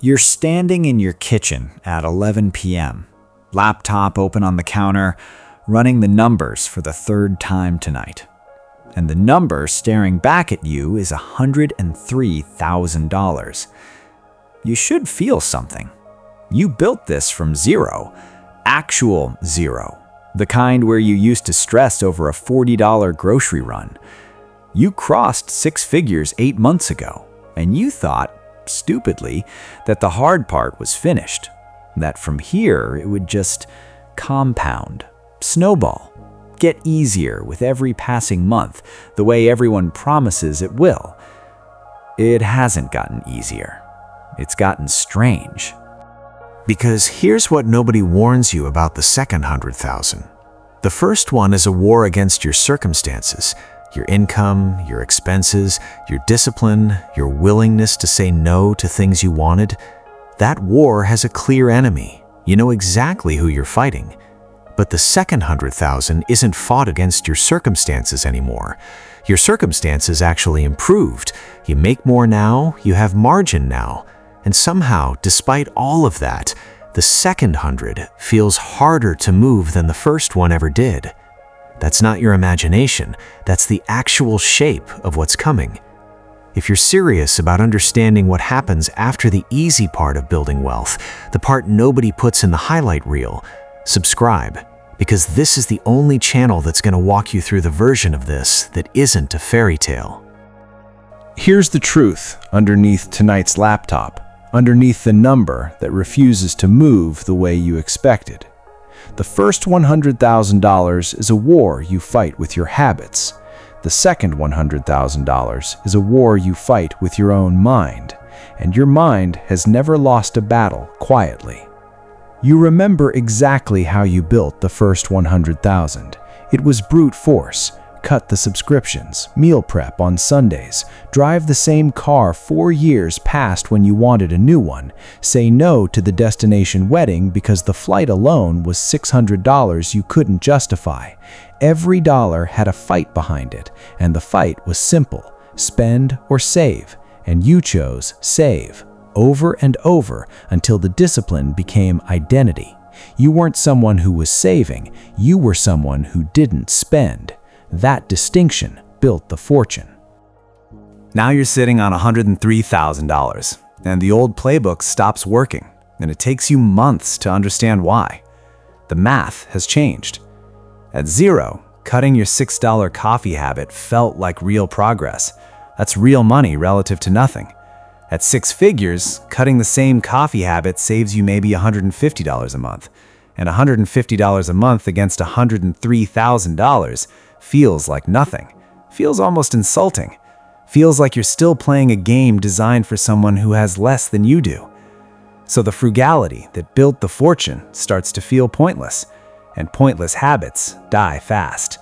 You're standing in your kitchen at 11 p.m., laptop open on the counter, running the numbers for the third time tonight. And the number staring back at you is $103,000. You should feel something. You built this from zero, actual zero, the kind where you used to stress over a $40 grocery run. You crossed six figures 8 months ago, and you thought, stupidly, that the hard part was finished, that from here it would just compound, snowball, get easier with every passing month, the way everyone promises it will. It hasn't gotten easier. It's gotten strange. Because here's what nobody warns you about the second 100,000. The first one is a war against your circumstances, your income, your expenses, your discipline, your willingness to say no to things you wanted. That war has a clear enemy. You know exactly who you're fighting. But the second 100,000 isn't fought against your circumstances anymore. Your circumstances actually improved. You make more now, you have margin now. And somehow, despite all of that, the second 100 feels harder to move than the first one ever did. That's not your imagination, that's the actual shape of what's coming. If you're serious about understanding what happens after the easy part of building wealth, the part nobody puts in the highlight reel, subscribe, because this is the only channel that's going to walk you through the version of this that isn't a fairy tale. Here's the truth underneath tonight's laptop, underneath the number that refuses to move the way you expected. The first $100,000 is a war you fight with your habits. The second $100,000 is a war you fight with your own mind, and your mind has never lost a battle quietly. You remember exactly how you built the first 100,000. It was brute force. Cut the subscriptions, meal prep on Sundays, drive the same car 4 years past when you wanted a new one, say no to the destination wedding because the flight alone was $600 you couldn't justify. Every dollar had a fight behind it, and the fight was simple: spend or save, and you chose save. Over and over until the discipline became identity. You weren't someone who was saving, you were someone who didn't spend. That distinction built the fortune. Now you're sitting on $103,000, and the old playbook stops working, and it takes you months to understand why. The math has changed. At zero, cutting your $6 coffee habit felt like real progress. That's real money relative to nothing. At six figures, cutting the same coffee habit saves you maybe $150 a month. And $150 a month against $103,000 feels like nothing. Feels almost insulting. Feels like you're still playing a game designed for someone who has less than you do. So the frugality that built the fortune starts to feel pointless. And pointless habits die fast.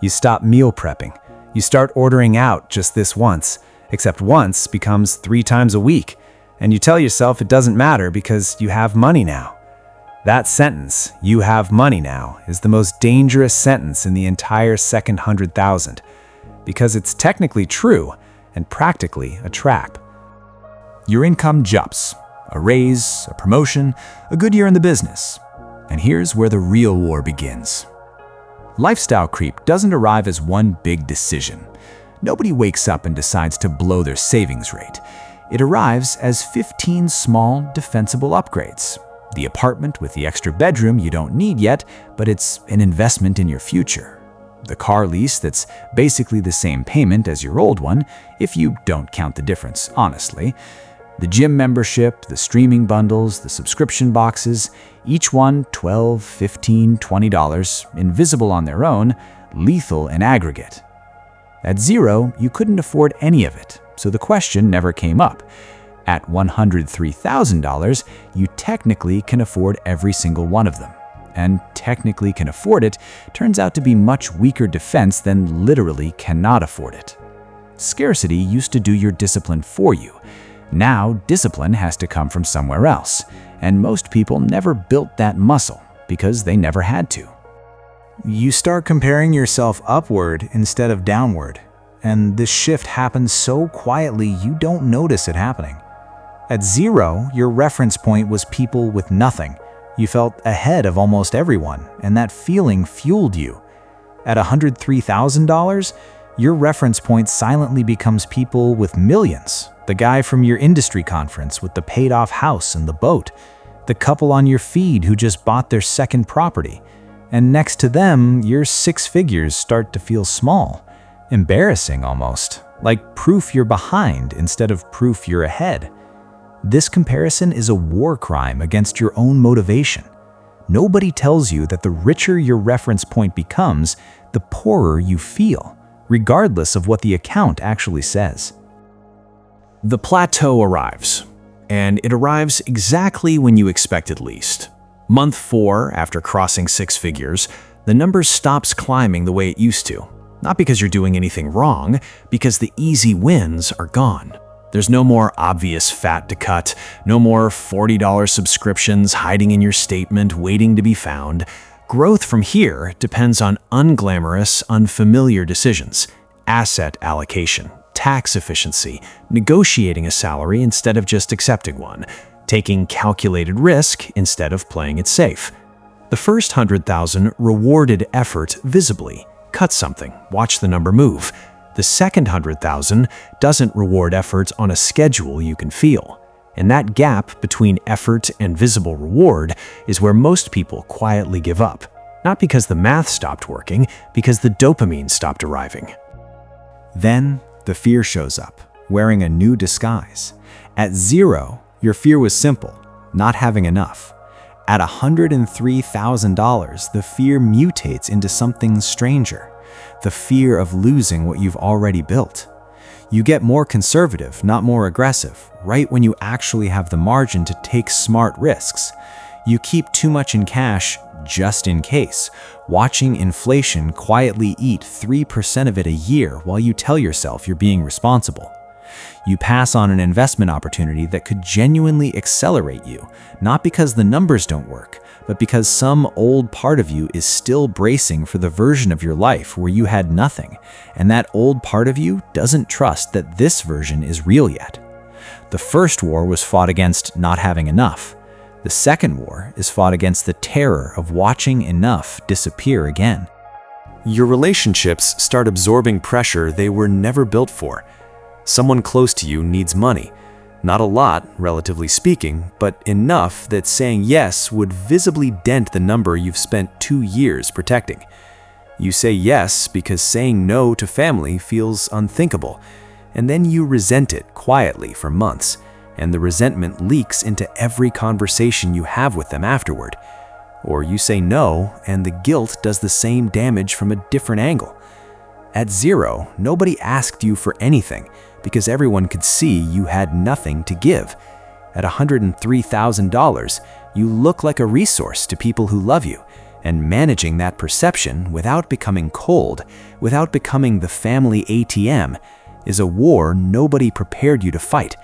You stop meal prepping. You start ordering out just this once. Except once becomes 3 times a week, and you tell yourself it doesn't matter because you have money now. That sentence, "you have money now," is the most dangerous sentence in the entire second 100,000, because it's technically true and practically a trap. Your income jumps, a raise, a promotion, a good year in the business. And here's where the real war begins. Lifestyle creep doesn't arrive as one big decision. Nobody wakes up and decides to blow their savings rate. It arrives as 15 small, defensible upgrades. The apartment with the extra bedroom you don't need yet, but it's an investment in your future. The car lease that's basically the same payment as your old one, if you don't count the difference, honestly. The gym membership, the streaming bundles, the subscription boxes, each one $12, $15, $20, invisible on their own, lethal in aggregate. At zero, you couldn't afford any of it, so the question never came up. At $103,000, you technically can afford every single one of them. And technically can afford it turns out to be much weaker defense than literally cannot afford it. Scarcity used to do your discipline for you. Now, discipline has to come from somewhere else, and most people never built that muscle because they never had to. You start comparing yourself upward instead of downward, and this shift happens so quietly you don't notice it happening. At 0, your reference point was people with nothing. You felt ahead of almost everyone, and that feeling fueled you. At $103,000, your reference point silently becomes people with millions. The guy from your industry conference with the paid-off house and the boat. The couple on your feed who just bought their second property. And next to them, your 6 figures start to feel small. Embarrassing almost. Like proof you're behind instead of proof you're ahead. This comparison is a war crime against your own motivation. Nobody tells you that the richer your reference point becomes, the poorer you feel, regardless of what the account actually says. The plateau arrives, and it arrives exactly when you expected least. Month 4, after crossing 6 figures, the number stops climbing the way it used to. Not because you're doing anything wrong, because the easy wins are gone. There's no more obvious fat to cut, no more $40 subscriptions hiding in your statement waiting to be found. Growth from here depends on unglamorous, unfamiliar decisions, asset allocation, tax efficiency, negotiating a salary instead of just accepting one, taking calculated risk instead of playing it safe. The first 100,000 rewarded effort visibly. Cut something, watch the number move. The second 100,000 doesn't reward effort on a schedule you can feel. And that gap between effort and visible reward is where most people quietly give up. Not because the math stopped working, because the dopamine stopped arriving. Then, the fear shows up, wearing a new disguise. At 0, your fear was simple, not having enough. At $103,000, the fear mutates into something stranger. The fear of losing what you've already built. You get more conservative, not more aggressive, right when you actually have the margin to take smart risks. You keep too much in cash just in case, watching inflation quietly eat 3% of it a year while you tell yourself you're being responsible. You pass on an investment opportunity that could genuinely accelerate you, not because the numbers don't work, but because some old part of you is still bracing for the version of your life where you had nothing, and that old part of you doesn't trust that this version is real yet. The first war was fought against not having enough. The second war is fought against the terror of watching enough disappear again. Your relationships start absorbing pressure they were never built for. Someone close to you needs money. Not a lot, relatively speaking, but enough that saying yes would visibly dent the number you've spent 2 years protecting. You say yes because saying no to family feels unthinkable, and then you resent it quietly for months, and the resentment leaks into every conversation you have with them afterward. Or you say no, and the guilt does the same damage from a different angle. At 0, nobody asked you for anything, because everyone could see you had nothing to give. At $103,000, you look like a resource to people who love you, and managing that perception without becoming cold, without becoming the family ATM, is a war nobody prepared you to fight,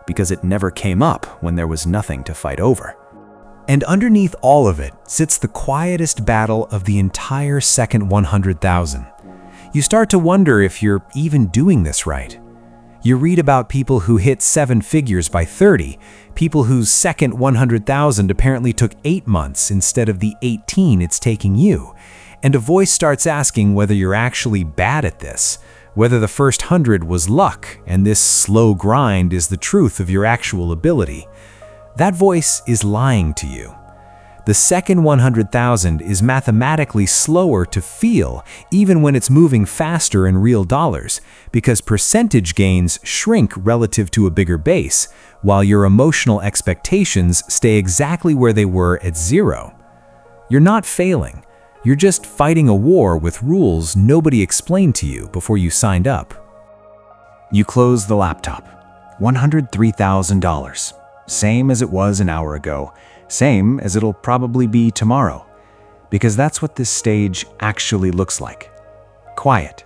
because it never came up when there was nothing to fight over. And underneath all of it sits the quietest battle of the entire second 100,000. You start to wonder if you're even doing this right. You read about people who hit 7 figures by 30, people whose second 100,000 apparently took 8 months instead of the 18 it's taking you, and a voice starts asking whether you're actually bad at this, whether the first 100 was luck and this slow grind is the truth of your actual ability. That voice is lying to you. The second 100,000 is mathematically slower to feel even when it's moving faster in real dollars, because percentage gains shrink relative to a bigger base, while your emotional expectations stay exactly where they were at 0. You're not failing. You're just fighting a war with rules nobody explained to you before you signed up. You close the laptop. $103,000. Same as it was an hour ago. Same as it'll probably be tomorrow. Because that's what this stage actually looks like. Quiet.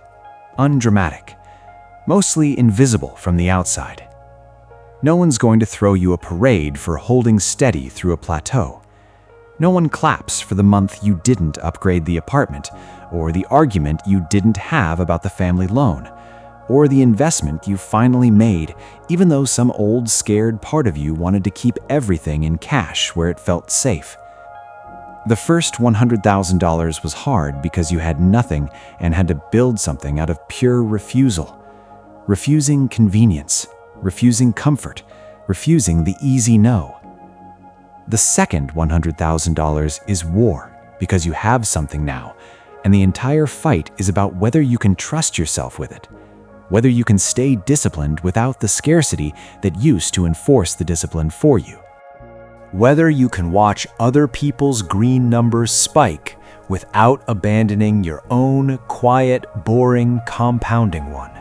Undramatic. Mostly invisible from the outside. No one's going to throw you a parade for holding steady through a plateau. No one claps for the month you didn't upgrade the apartment, or the argument you didn't have about the family loan, or the investment you finally made, even though some old scared part of you wanted to keep everything in cash where it felt safe. The first $100,000 was hard because you had nothing and had to build something out of pure refusal. Refusing convenience, refusing comfort, refusing the easy no. The second $100,000 is war because you have something now, and the entire fight is about whether you can trust yourself with it, whether you can stay disciplined without the scarcity that used to enforce the discipline for you. Whether you can watch other people's green numbers spike without abandoning your own quiet, boring, compounding one.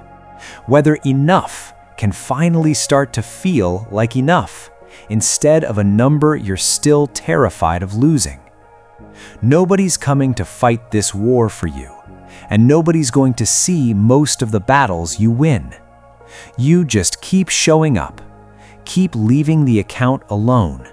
Whether enough can finally start to feel like enough, instead of a number you're still terrified of losing. Nobody's coming to fight this war for you, and nobody's going to see most of the battles you win. You just keep showing up, keep leaving the account alone,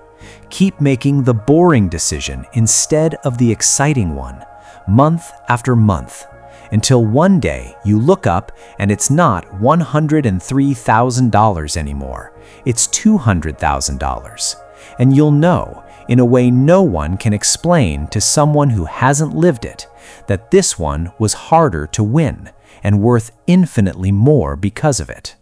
keep making the boring decision instead of the exciting one, month after month, until one day you look up and it's not $103,000 anymore, it's $200,000. And you'll know, in a way no one can explain to someone who hasn't lived it, that this one was harder to win and worth infinitely more because of it.